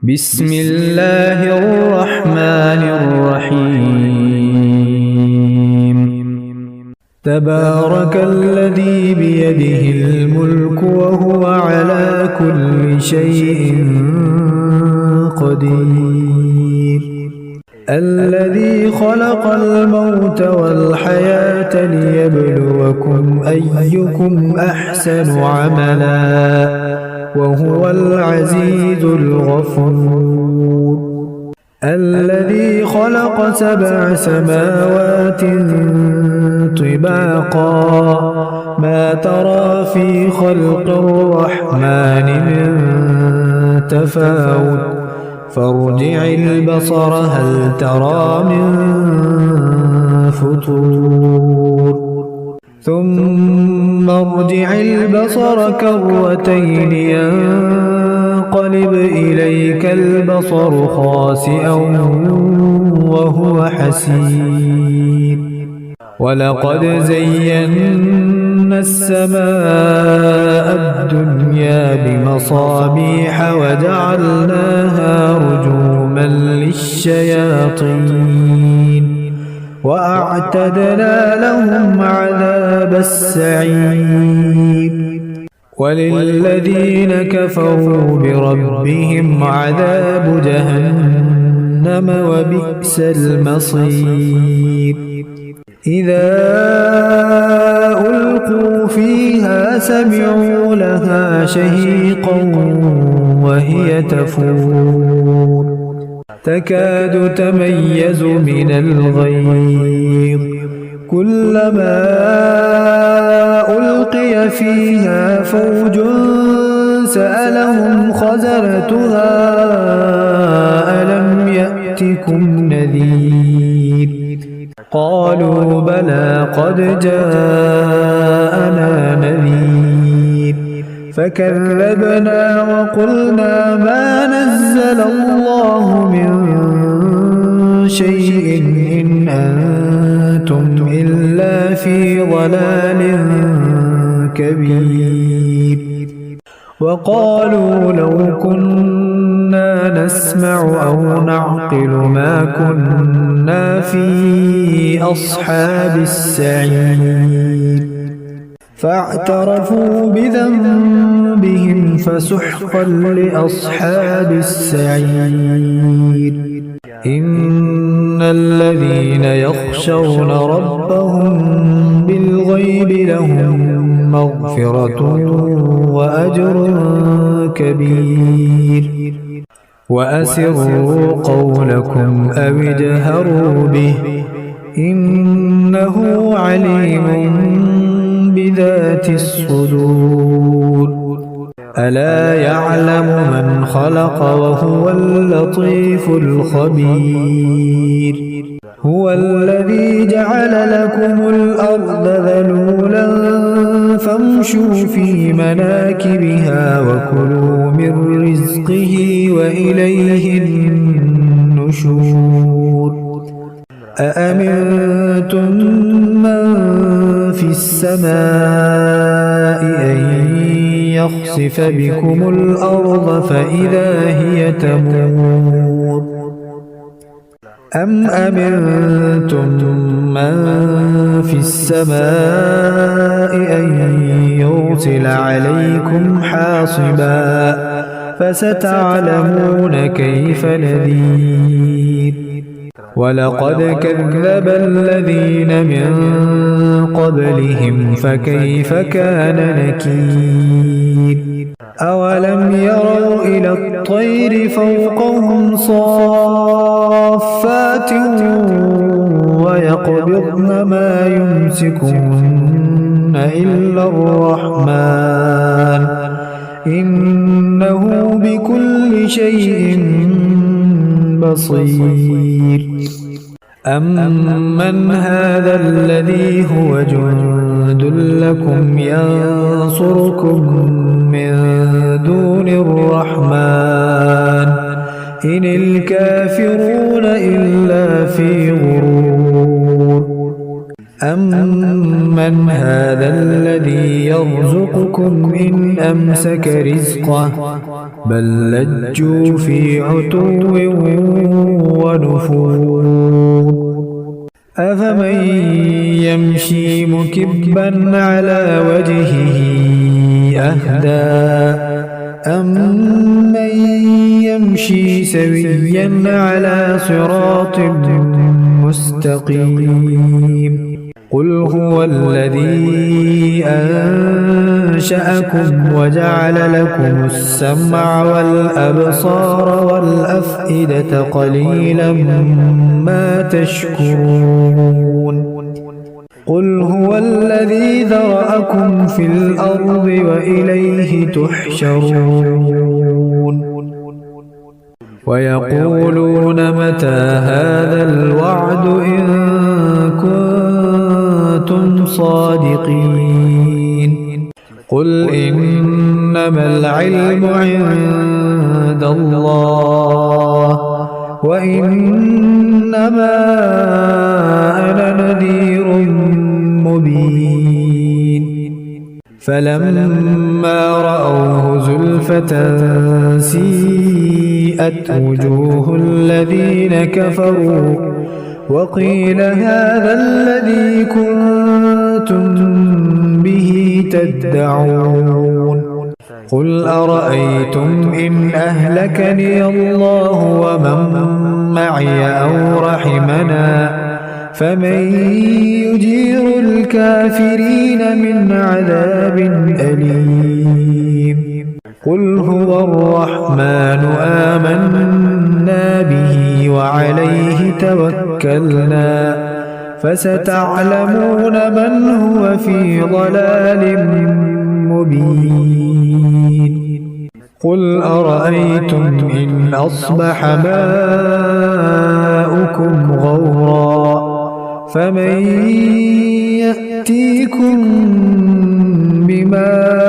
بسم الله الرحمن الرحيم تبارك الذي بيده الملك وهو على كل شيء قدير الذي خلق الموت والحياة ليبلوكم أيكم أحسن عملا وهو العزيز الغفور الذي خلق 7 سماوات طباقا ما ترى في خلق الرحمن من تفاوت فارجع البصر هل ترى من فطور ثم ارجع البصر كرتين ينقلب إليك البصر خاسئا وهو حسير ولقد زينا السماء الدنيا بمصابيح وجعلناها رجوما للشياطين وأعتدنا لهم عذاب السعير وللذين كفروا بربهم عذاب جهنم وبئس المصير إذا ألقوا فيها سمعوا لها شهيقا وهي تفور تكاد تميز من الغيظ كلما ألقي فيها فوج سألهم خزنتها ألم يأتكم نذير قالوا بلى قد جاءنا نذير فكذبنا وقلنا ما نزل الله من شيء إن أنتم إلا في ضلال كبير وقالوا لو كنا نسمع أو نعقل ما كنا في أصحاب السعير فاعترفوا بذنبهم فسحقا لأصحاب السعير إن الذين يخشون ربهم بالغيب لهم مغفرة وأجر كبير وأسروا قولكم أو اجهروا به إنه عليم بذات الصدور ألا يعلم من خلق وهو اللطيف الخبير هو الذي جعل لكم الأرض ذلولا فامشوا في مناكبها وكلوا من رزقه وإليه النشور أأمنتم من في السماء أن يخسف بكم الأرض فإذا هي تمور أم أمنتم من في السماء أن يرسل عليكم حاصبا فستعلمون كيف نذير ولقد كذب الذين من قبلهم فكيف كان نكير أولم يروا إلى الطير فوقهم صافات ويقبضن ما يمسكهن إلا الرحمن إنه بكل شيء بصير أمن هذا الذي هو جند لكم ينصركم من دون الرحمن إن الكافرون إلا في غرور أمن أمن هذا الذي يرزقكم إن أمسك رزقه بل لجوا في عتو ونفور أفمن يمشي مكبا على وجهه أهدى أمن يمشي سويا على صراط مستقيم قل هو الذي أنشأكم وجعل لكم السمع والأبصار والأفئدة قليلا ما تشكرون قل هو الذي ذرأكم في الأرض وإليه تحشرون ويقولون متى هذا الوعد إن كنتم صادقين قل إنما العلم عند الله وإنما أنا نذير مبين فلما رأوه زلفة سيئت وجوه الذين كفروا وقيل هذا الذي كنتم به تدعون قل أرأيتم إن أهلكني الله ومن معي أو رحمنا فمن يجير الكافرين من عذاب أليم قل هو الرحمن آمنا به وعليه توكلنا فستعلمون من هو في ضلال مبين قل أرأيتم إن أصبح ماؤكم غورا فمن يأتيكم بماء